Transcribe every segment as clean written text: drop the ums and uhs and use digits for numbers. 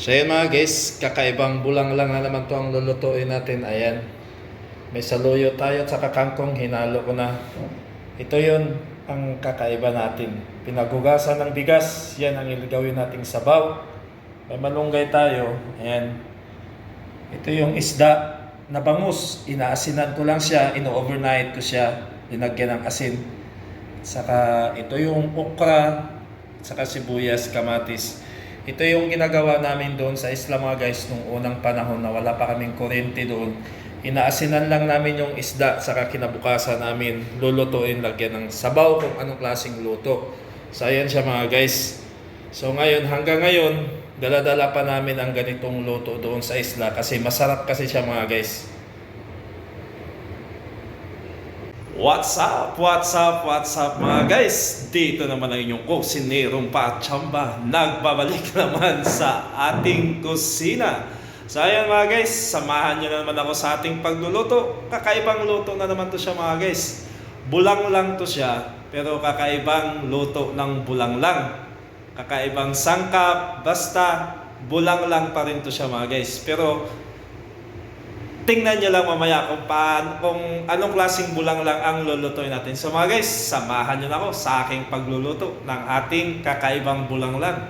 So yun mga guys, kakaibang bulang lang na naman to ang lulutuin natin. Ayan, may saluyo tayo at saka kangkong, hinalo ko na. Ito yun ang kakaiba natin. Pinagugasan ng bigas, yan ang gawin nating sabaw. May malunggay tayo, ayan. Ito yung isda na bangus, inaasinan ko lang siya, ino-overnight ko siya, linagyan ng asin. Saka ito yung okra, saka sibuyas, kamatis. Ito yung ginagawa namin doon sa isla mga guys nung unang panahon na wala pa kaming kuryente doon. Inaasinan lang namin yung isda, saka kinabukasan namin lulutuin, lagyan ng sabaw kung anong klaseng luto. So ayan siya mga guys. So ngayon, hanggang ngayon, dala-dala pa namin ang ganitong luto doon sa isla kasi masarap kasi siya mga guys. What's up? What's up? What's up mga guys? Dito naman ang inyong kusinerong Pachamba. Nagbabalik naman sa ating kusina. So ayan mga guys, samahan nyo na naman ako sa ating pagluluto. Kakaibang luto na naman to siya mga guys. Bulang lang to siya, pero kakaibang luto ng bulang lang. Kakaibang sangkap, basta bulang lang pa rin to siya mga guys. Pero tingnan nyo lang mamaya kung anong klaseng bulang lang ang lulutuin natin. So mga guys, samahan nyo na ako sa aking pagluluto ng ating kakaibang bulang lang.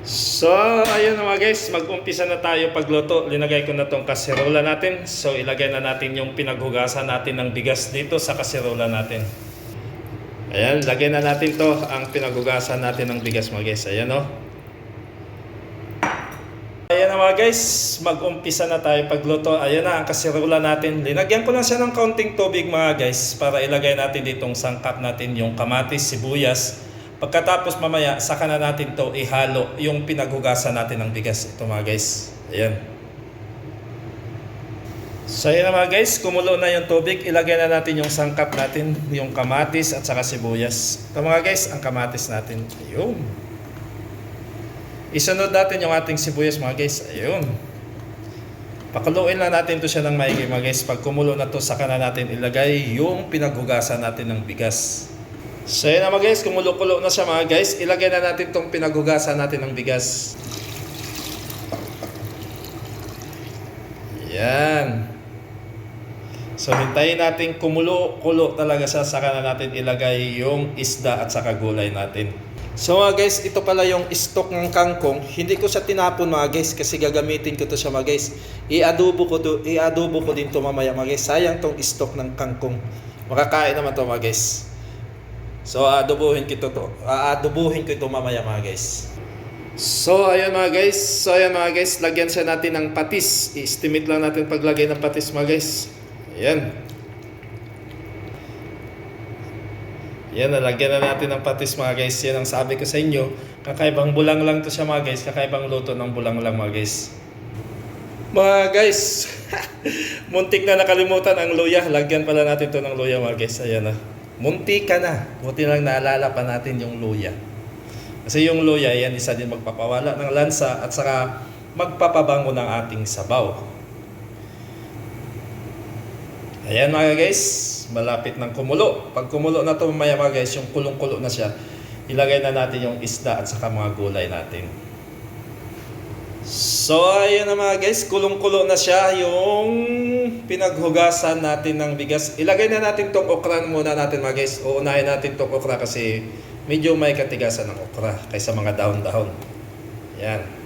So ayun na mga guys, mag-umpisa na tayo pagluto. Linagay ko na tong kaserola natin. So ilagay na natin yung pinaghugasan natin ng bigas dito sa kaserola natin. Ayan, lagay na natin to, ang pinaghugasan natin ng bigas mga guys. Ayan o. Ayan na mga guys, mag-umpisa na tayo pagluto. Ayan na ang kaserola natin. Linagyan ko lang siya ng kaunting tubig mga guys para ilagay natin ditong sangkap natin yung kamatis, sibuyas. Pagkatapos mamaya, saka na natin to ihalo yung pinaghugasan natin ng bigas. Ito mga guys. Ayan. So ayan na mga guys, kumulo na yung tubig. Ilagay na natin yung sangkap natin, yung kamatis at saka sibuyas. Ito mga guys, ang kamatis natin. Ayun. Isunod natin yung ating sibuyas mga guys. Ayun. Pakuluin lang natin to siya ng maigi mga guys. Pag kumulo na to, saka na natin ilagay yung pinaghugasan natin ng bigas. So yun na mga guys, kumulo-kulo na siya mga guys. Ilagay na natin tong pinaghugasan natin ng bigas. Yan. So hintayin natin kumulo-kulo talaga siya. Saka na natin ilagay yung isda at saka gulay natin. So mga guys, ito pala yung stock ng kangkong. Hindi ko siya tinapon mga guys kasi gagamitin ko to siya mga guys. I-adobo ko din to mamaya mga guys. Sayang tong stock ng kangkong. Makakain naman to mga guys. So adobuhin ko ito mamaya mga guys. So ayan mga guys, lagyan siya natin ng patis. I-estimate lang natin paglagay ng patis mga guys. Ayan. Yan, nalagyan na natin ng patis mga guys. Yan ang sabi ko sa inyo. Kakaibang bulang lang to siya mga guys. Kakaibang luto ng bulang lang mga guys. Mga guys, muntik na nakalimutan ang luya. Lagyan pala natin to ng luya mga guys. Ayan na. Muntik ka na. Buti lang naalala pa natin yung luya. Kasi yung luya, yan isa din magpapawala ng lansa at saka magpapabango ng ating sabaw. Ayan mga guys, malapit ng kumulo. Pag kumulo na ito mamaya mga guys, yung kulong-kulo na siya, ilagay na natin yung isda at saka mga gulay natin. So ayan na mga guys, kulong-kulo na siya yung pinaghugasan natin ng bigas. Ilagay na natin tong okra muna natin mga guys. Uunahin natin tong okra kasi medyo may katigasan ng okra kaysa mga dahon-dahon. Ayan.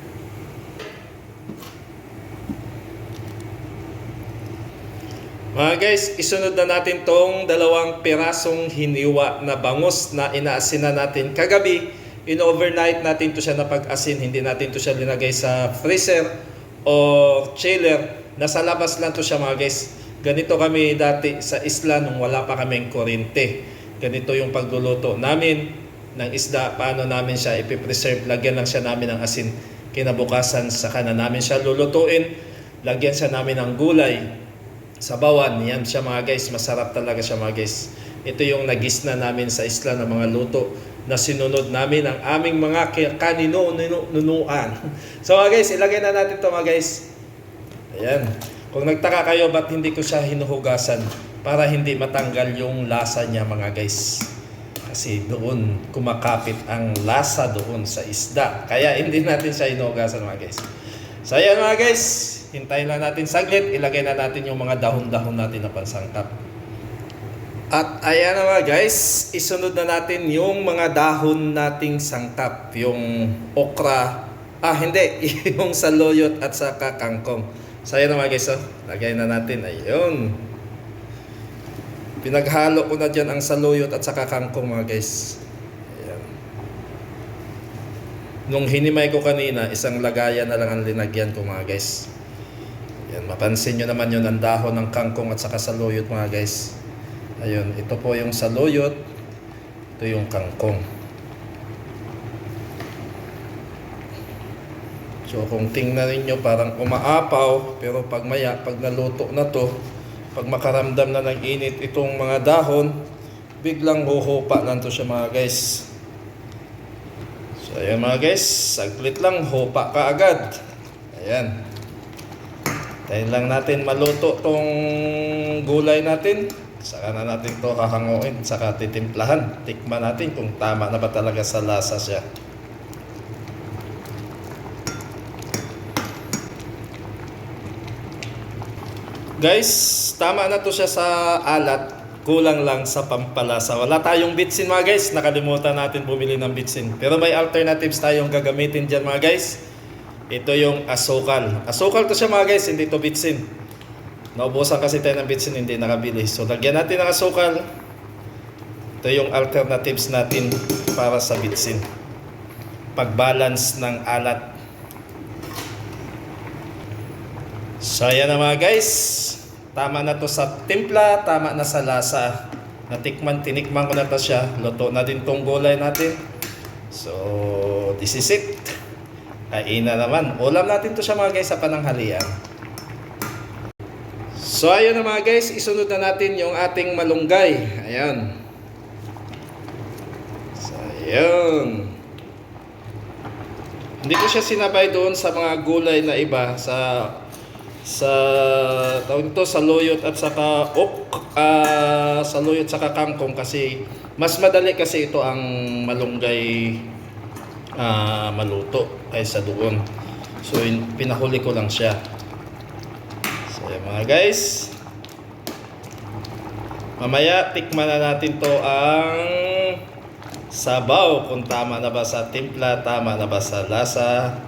Mga guys, isunod na natin tong 2 pirasong hiniwa na bangus na inaasinan natin kagabi. In-overnight natin to siya na pag-asin. Hindi natin to siya linagay sa freezer o chiller. Nasa labas lang to siya mga guys. Ganito kami dati sa isla nung wala pa kaming kuryente. Ganito yung pagluluto namin ng isda. Paano namin siya ipipreserve. Lagyan lang siya namin ng asin. Kinabukasan saka na namin siya lulutuin. Lagyan siya namin ng gulay. Sabawan, yan siya mga guys, masarap talaga siya mga guys. Ito yung nagisna namin sa isla ng mga luto na sinunod namin ang aming mga kaninunuan. So mga guys, ilagay na natin ito mga guys. Ayan. Kung nagtaka kayo ba't hindi ko siya hinuhugasan para hindi matanggal yung lasa niya mga guys. kasi doon kumakapit ang lasa doon sa isda. Kaya hindi natin siya inuugasan mga guys. So ayan mga guys, hintayin lang natin saglit, ilagay na natin yung mga dahon-dahon natin na pansangkap. At ayan na mga guys, isunod na natin yung mga dahon nating sangkap, yung okra, hindi, yung saluyot at saka kangkong. So ayan na mga guys, lagay na natin, ayun. Pinaghalo ko na dyan ang saluyot at saka kangkong mga guys. Ayan. Nung hinimay ko kanina, isang lagayan na lang ang linagyan ko mga guys. Ayan, mapansin nyo naman yun ang dahon ng kangkong at saka saluyot mga guys. Ayun, ito po yung saluyot, ito yung kangkong. So kung tingnan ninyo parang umaapaw, pero pag naluto na to, pag makaramdam na ng init itong mga dahon, biglang huhupa lang to siya mga guys. So ayan mga guys, saglit lang, hupa ka agad. Ayan. Tayo lang natin maluto tong gulay natin. Saka na natin to hahanguin, saka titimplahan. Tikman natin kung tama na ba talaga sa lasa siya. Guys, tama na to siya sa alat, kulang lang sa pampalasa. Wala tayong bitsin mga guys, nakalimutan natin bumili ng bitsin. Pero may alternatives tayong gagamitin dyan mga guys. Ito yung asukal. Asukal to siya mga guys, hindi to bitsin. Naubusan kasi tayo ng bitsin, hindi nakabili. So lagyan natin ng asukal. Ito yung alternatives natin para sa bitsin. Pag-balance ng alat. So ayan na mga guys, tama na to sa timpla, tama na sa lasa. Tinikman ko na to siya, luto na din tong gulay natin. So this is it. Kain na naman. Ulam natin to siya mga guys sa pananghalian. So ayun na mga guys, isunod na natin yung ating malunggay. Ayan. So ayun. Hindi ko siya sinabay doon sa mga gulay na iba, sa tawag ito, saluyot at saka saluyot saka kangkong, kasi mas madali kasi ito ang malunggay maluto kaysa doon. So pinahuli ko lang siya. So yan mga guys, mamaya tikman na natin to ang sabaw, kung tama na ba sa timpla, tama na ba sa lasa.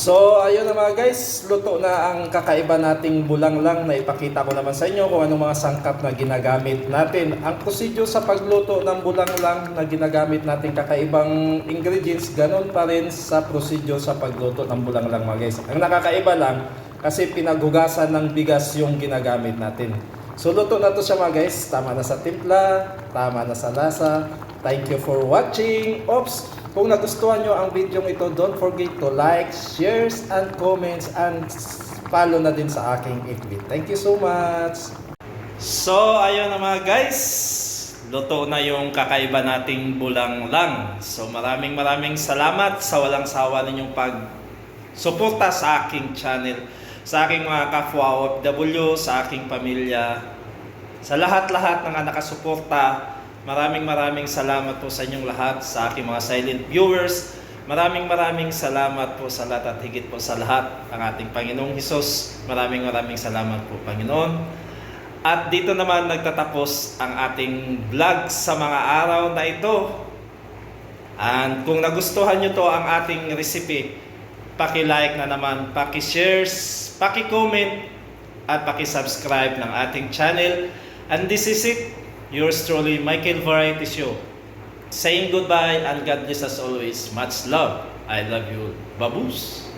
So ayun na mga guys, luto na ang kakaiba nating bulanglang. Na ipakita ko naman sa inyo kung anong mga sangkap na ginagamit natin. Ang prosedure sa pagluto ng bulanglang na ginagamit natin kakaibang ingredients, ganon pa rin sa prosedure sa pagluto ng bulanglang mga guys. Ang nakakaiba lang kasi pinaghugasan ng bigas yung ginagamit natin. So luto na to siya mga guys, tama na sa timpla, tama na sa lasa. Thank you for watching. Oops! Kung nagustuhan nyo ang video ito, don't forget to like, shares, and comments, and follow na din sa aking FB. Thank you so much! So, ayun na mga guys, luto na yung kakaiba nating bulanglang. So, maraming salamat sa walang sawa ninyong pag-suporta sa aking channel, sa aking mga kapwa OFW, sa aking pamilya, sa lahat-lahat ng nakasuporta. Maraming salamat po sa inyong lahat, sa aking mga silent viewers. Maraming salamat po sa lahat, at higit po sa lahat ang ating Panginoong Hesus. Maraming salamat po Panginoon. At dito naman nagtatapos ang ating vlog sa mga araw na ito. And kung nagustuhan nyo to ang ating recipe, paki-like na naman, paki-shares, paki-comment, at paki-subscribe ng ating channel. And this is it. Yours truly, Michael Variety Show. Saying goodbye and God bless as always. Much love. I love you. Baboos.